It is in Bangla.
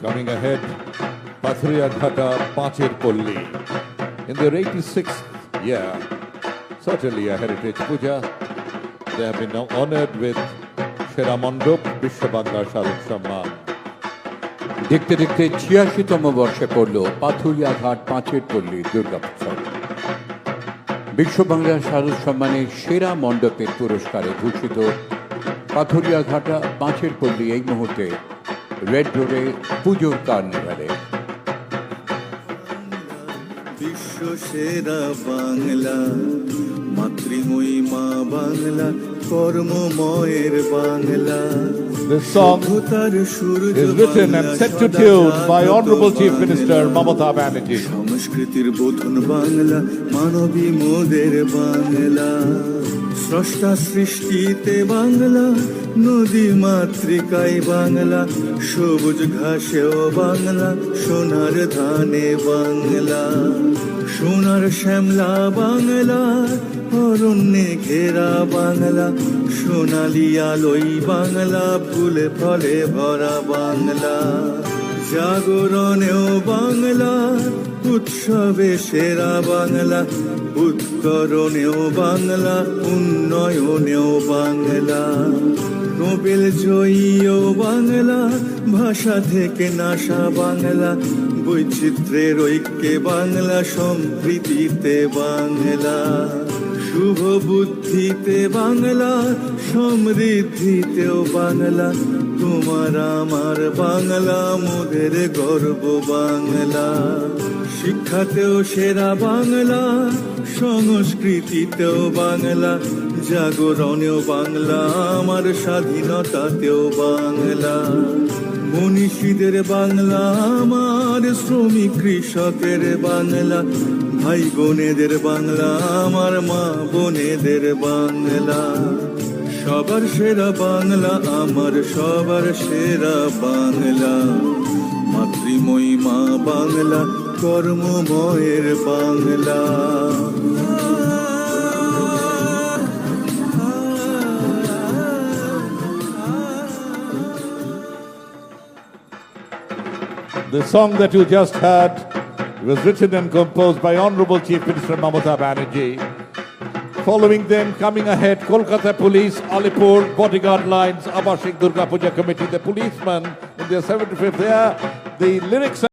Coming ahead, Pathuria Ghata Pancher Polli. In their 86th year, certainly a heritage puja, they have been now honored with Shera Mondop Bishwa Bangla Sharad Samman. দেখতে দেখতে ৮৬তম বর্ষে পড়ল পাথুরিয়া ঘাট পাঁচের পল্লী দুর্গাপুজো। বিশ্ব বাংলা শারদ সম্মানে সেরা মণ্ডপের পুরস্কারে ভূষিত পাথুরিয়া ঘাটা পাঁচের পল্লী এই মুহূর্তে রেড রোডে পুজোর কার্নিভালে। বিশ্ব সেরা বাংলা, মাতৃময়ী মা Bangla, কর্মময়ের Bangla. This song is written and set to tune by Honorable Chief Minister Mamata Banerjee. সংস্কৃতির বোধন বাংলা, মানবী মোদের বাংলা। স্রষ্টা সৃষ্টিতে বাংলা, নদী মাতৃকায় বাংলা, সবুজ ঘাসেও বাংলা, সোনার ধানে বাংলা। সোনার শ্যামলা বাংলা, অরণ্যে ঘেরা বাংলা, সোনালি আলোই বাংলা, ফুলে ফলে ভরা বাংলা। জাগরণেও বাংলা, উৎসবে সেরা বাংলা, উত্তরণেও বাংলা, উন্নয়নেও বাংলা। নোবেল জয়ীও বাংলা, ভাষা থেকে নাশা বাংলা, বৈচিত্র্যের ঐক্যে বাংলা, সম্প্রীতিতে বাংলা। শুভ বুদ্ধিতে বাংলা, সমৃদ্ধিতেও বাংলা, তোমার আমার বাংলা, মোদের গর্ব বাংলা। শিক্ষাতেও সেরা বাংলা, সংস্কৃতিতেও বাংলা, জাগরণেও বাংলা, আমার স্বাধীনতাতেও বাংলা। মনীষীদের বাংলা আমার, শ্রমিক কৃষকের বাংলা, ভাই বোনেদের বাংলা আমার, মা বোনেদের বাংলা। সবার সেরা বাংলা আমার, সবার সেরা বাংলা, মাতৃময়ী মা Bangla, কর্মময়ের Bangla. The song that you just heard was written and composed by Honorable Chief Minister Mamata Banerjee. Following them, coming ahead, Kolkata Police, Alipur, Bodyguard Lines, Abashik Durga Puja Committee, the policemen in their 75th year. The lyrics